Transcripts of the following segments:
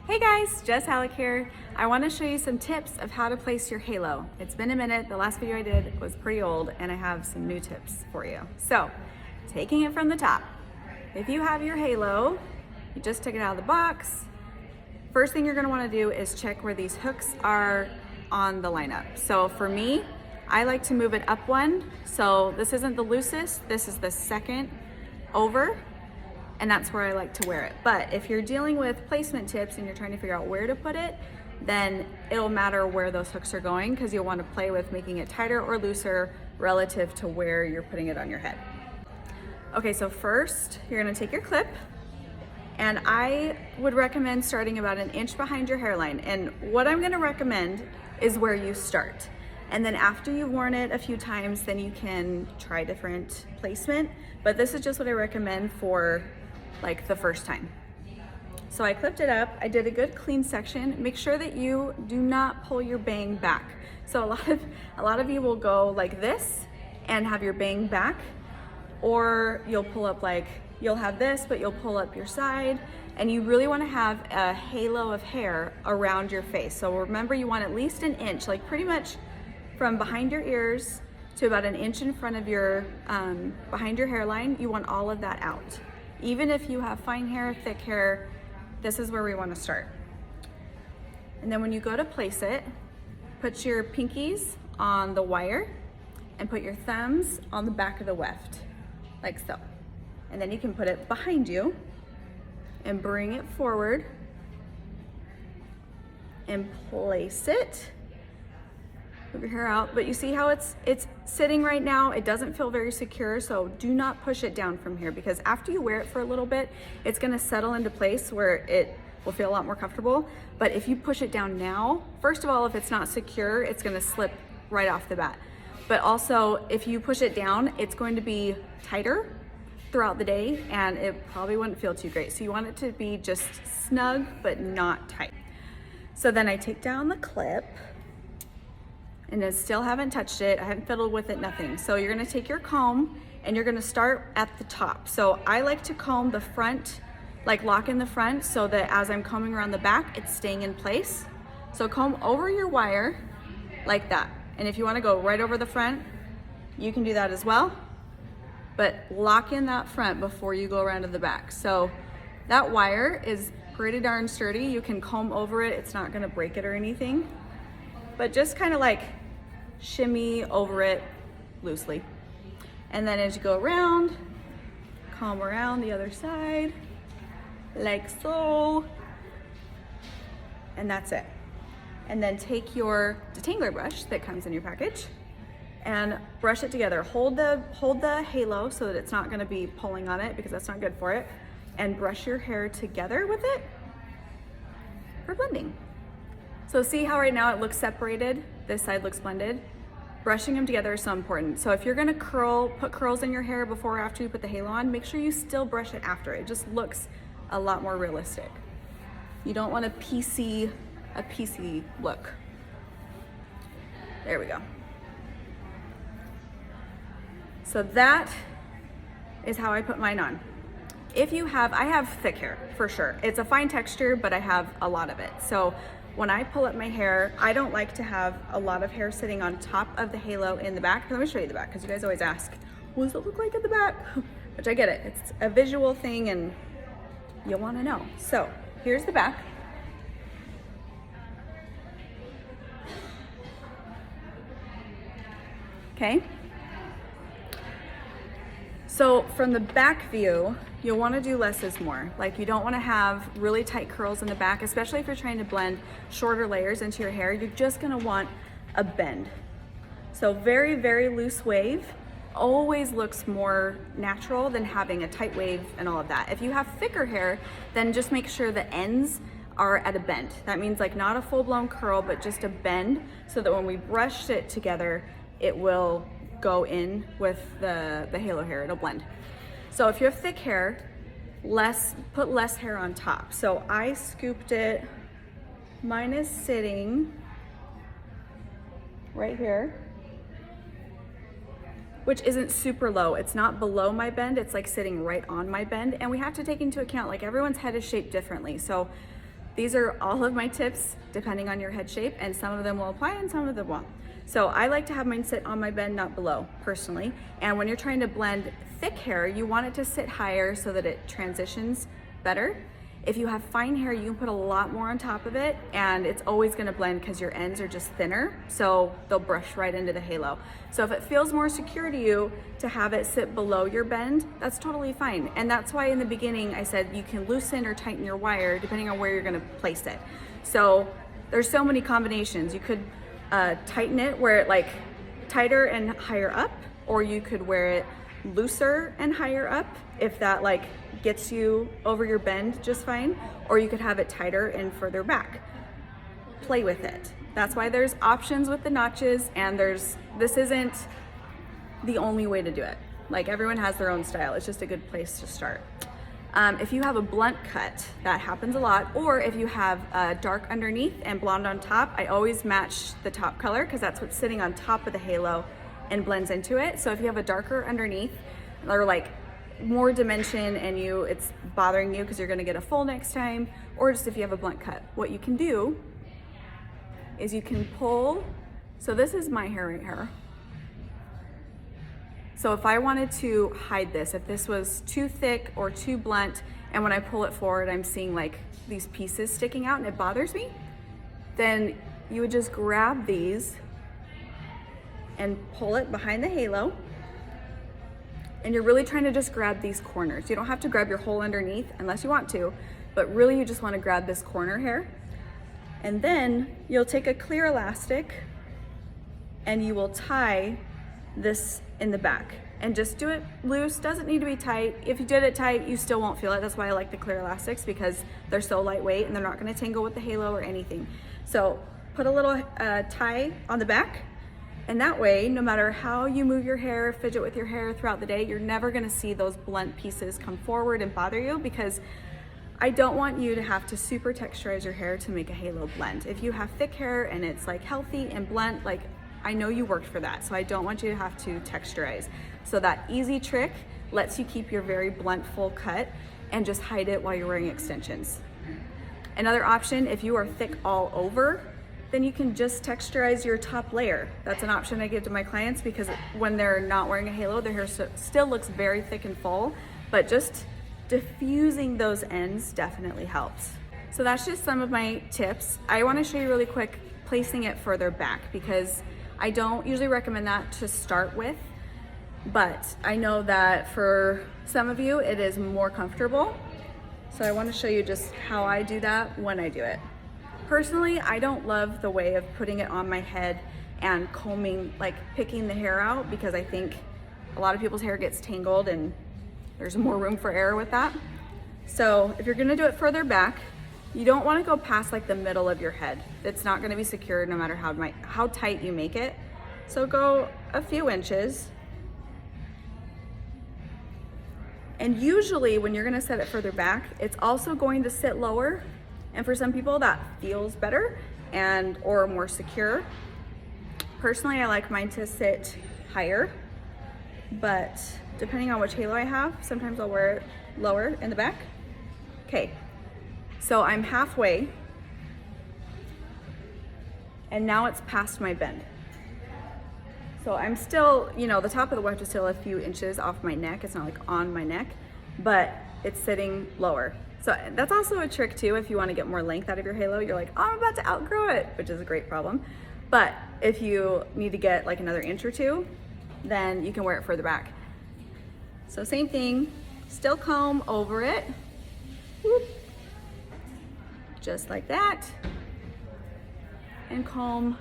Hey guys, Jess Hallock here. I want to show you some tips of how to place your halo. It's been a minute, the last video I did was pretty old and I have some new tips for you. So, taking it from the top. If you have your halo, you just took it out of the box. First thing you're going to want to do is check where these hooks are on the lineup. So for me, I like to move it up one. So this isn't the loosest, this is the second over. And that's where I like to wear it. But if you're dealing with placement tips and you're trying to figure out where to put it, then it'll matter where those hooks are going because you'll want to play with making it tighter or looser relative to where you're putting it on your head. Okay, so first you're gonna take your clip, and I would recommend starting about an inch behind your hairline. And what I'm gonna recommend is where you start. And then after you've worn it a few times, then you can try different placement. But this is just what I recommend for like the first time. So I clipped it up, I did a good clean section. Make sure that you do not pull your bang back. So a lot of you will go like this and have your bang back, or you'll pull up like, you'll have this, but you'll pull up your side, and you really wanna have a halo of hair around your face. So remember, you want at least an inch, like pretty much from behind your ears to about an inch in front of your, behind your hairline. You want all of that out. Even if you have fine hair, thick hair, this is where we want to start. And then when you go to place it, put your pinkies on the wire and put your thumbs on the back of the weft, like so. And then you can put it behind you and bring it forward and place it. Move your hair out, but you see how it's sitting right now? It doesn't feel very secure, so do not push it down from here, because after you wear it for a little bit, it's gonna settle into place where it will feel a lot more comfortable. But if you push it down now, first of all, if it's not secure, it's gonna slip right off the bat. But also, if you push it down, it's going to be tighter throughout the day, and it probably wouldn't feel too great. So you want it to be just snug, but not tight. So then I take down the clip, and I still haven't touched it. I haven't fiddled with it, nothing. So you're gonna take your comb and you're gonna start at the top. So I like to comb the front, like lock in the front, so that as I'm combing around the back, it's staying in place. So comb over your wire like that. And if you wanna go right over the front, you can do that as well. But lock in that front before you go around to the back. So that wire is pretty darn sturdy. You can comb over it. It's not gonna break it or anything. But just kind of like shimmy over it loosely. And then as you go around, comb around the other side, like so. And that's it. And then take your detangler brush that comes in your package and brush it together. Hold the halo so that it's not gonna be pulling on it, because that's not good for it. And brush your hair together with it for blending. So see how right now it looks separated? This side looks blended. Brushing them together is so important. So if you're gonna put curls in your hair before or after you put the halo on, make sure you still brush it after. It just looks a lot more realistic. You don't want a PC look. There we go. So that is how I put mine on. If you have, I have thick hair for sure. It's a fine texture, but I have a lot of it. So when I pull up my hair, I don't like to have a lot of hair sitting on top of the halo in the back. Let me show you the back, because you guys always ask, what does it look like at the back? Which I get it, it's a visual thing and you'll wanna know. So here's the back. Okay. So from the back view, you'll want to do less is more. Like, you don't want to have really tight curls in the back, especially if you're trying to blend shorter layers into your hair. You're just going to want a bend. So very, very loose wave always looks more natural than having a tight wave and all of that. If you have thicker hair, then just make sure the ends are at a bend. That means like not a full-blown curl, but just a bend, so that when we brush it together, it will go in with the halo hair, it'll blend. So if you have thick hair, put less hair on top. So I scooped it, mine is sitting right here, which isn't super low. It's not below my bend, it's like sitting right on my bend. And we have to take into account, like, everyone's head is shaped differently. So these are all of my tips depending on your head shape, and some of them will apply and some of them won't. So I like to have mine sit on my bend, not below, personally. And when you're trying to blend thick hair, you want it to sit higher so that it transitions better. If you have fine hair, you can put a lot more on top of it, and it's always gonna blend because your ends are just thinner, so they'll brush right into the halo. So if it feels more secure to you to have it sit below your bend, that's totally fine. And that's why in the beginning I said you can loosen or tighten your wire depending on where you're gonna place it. So there's so many combinations. You could tighten it where it like tighter and higher up, or you could wear it looser and higher up if that like gets you over your bend just fine, or you could have it tighter and further back. Play with it. That's why there's options with the notches, and this isn't the only way to do it. Like, everyone has their own style. It's just a good place to start. If you have a blunt cut, that happens a lot, or if you have dark underneath and blonde on top, I always match the top color because that's what's sitting on top of the halo and blends into it. So if you have a darker underneath, or like more dimension and it's bothering you because you're gonna get a full next time, or just if you have a blunt cut, what you can do is you can pull, so this is my hair right here. So if I wanted to hide this, if this was too thick or too blunt, and when I pull it forward, I'm seeing like these pieces sticking out and it bothers me, then you would just grab these and pull it behind the halo. And you're really trying to just grab these corners. You don't have to grab your whole underneath unless you want to, but really you just want to grab this corner here. And then you'll take a clear elastic and you will tie this in the back, and just do it loose. Doesn't need to be tight. If you did it tight, you still won't feel it. That's why I like the clear elastics, because they're so lightweight and they're not going to tangle with the halo or anything. So put a little tie on the back, and that way, no matter how you move your hair, fidget with your hair throughout the day, you're never going to see those blunt pieces come forward and bother you, because I don't want you to have to super texturize your hair to make a halo blend. If you have thick hair and it's like healthy and blunt, like, I know you worked for that, so I don't want you to have to texturize. So that easy trick lets you keep your very blunt full cut and just hide it while you're wearing extensions. Another option, if you are thick all over, then you can just texturize your top layer. That's an option I give to my clients, because when they're not wearing a halo, their hair still looks very thick and full, but just diffusing those ends definitely helps. So that's just some of my tips. I wanna show you really quick placing it further back, because I don't usually recommend that to start with, but I know that for some of you it is more comfortable. So I want to show you just how I do that when I do it. Personally, I don't love the way of putting it on my head and combing, like picking the hair out, because I think a lot of people's hair gets tangled and there's more room for error with that. So if you're gonna do it further back, you don't want to go past like the middle of your head. It's not going to be secure no matter how tight you make it. So go a few inches. And usually when you're going to set it further back, it's also going to sit lower. And for some people that feels better or more secure. Personally, I like mine to sit higher, but depending on which halo I have, sometimes I'll wear it lower in the back. Okay. So I'm halfway, and now it's past my bend. So I'm still, the top of the weft is still a few inches off my neck. It's not like on my neck, but it's sitting lower. So that's also a trick too. If you want to get more length out of your halo, you're like, oh, I'm about to outgrow it, which is a great problem. But if you need to get like another inch or two, then you can wear it further back. So same thing, still comb over it. Whoop. Just like that, and comb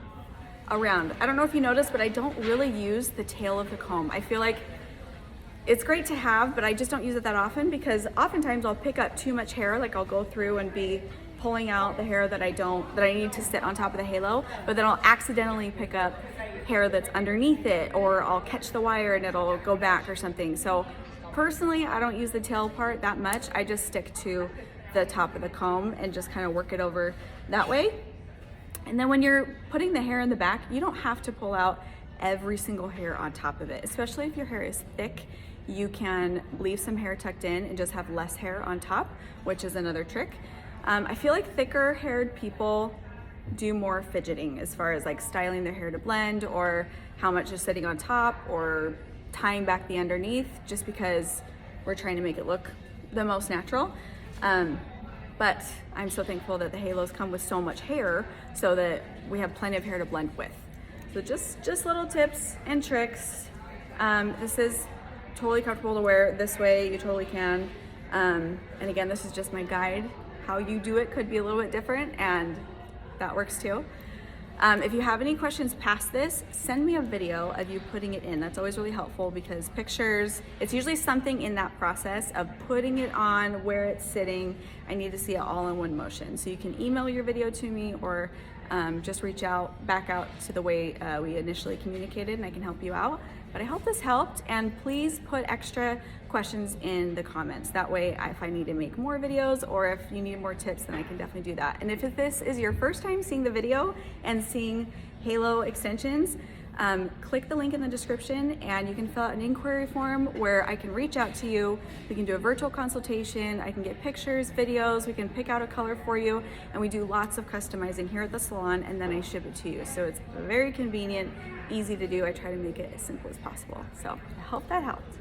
around. I don't know if you noticed, but I don't really use the tail of the comb. I feel like it's great to have, but I just don't use it that often, because oftentimes I'll pick up too much hair. Like, I'll go through and be pulling out the hair that I need to sit on top of the halo, but then I'll accidentally pick up hair that's underneath it, or I'll catch the wire and it'll go back or something. So personally, I don't use the tail part that much. I just stick to the top of the comb and just kind of work it over that way. And then when you're putting the hair in the back, you don't have to pull out every single hair on top of it, especially if your hair is thick. You can leave some hair tucked in and just have less hair on top, which is another trick. I feel like thicker haired people do more fidgeting as far as like styling their hair to blend, or how much is sitting on top, or tying back the underneath, just because we're trying to make it look the most natural. But I'm so thankful that the halos come with so much hair so that we have plenty of hair to blend with. So just little tips and tricks. This is totally comfortable to wear this way. You totally can. And again, this is just my guide. How you do it could be a little bit different, and that works too. If you have any questions past this, send me a video of you putting it in. That's always really helpful, because pictures, it's usually something in that process of putting it on, where it's sitting. I need to see it all in one motion. So you can email your video to me, or just reach back out to the way we initially communicated, and I can help you out. But I hope this helped, and please put extra questions in the comments. That way, if I need to make more videos, or if you need more tips, then I can definitely do that. And if this is your first time seeing the video and seeing halo extensions, click the link in the description and you can fill out an inquiry form where I can reach out to you. We can do a virtual consultation. I can get pictures, videos, we can pick out a color for you, and we do lots of customizing here at the salon, and then I ship it to you. So it's very convenient, easy to do. I try to make it as simple as possible. So I hope that helped.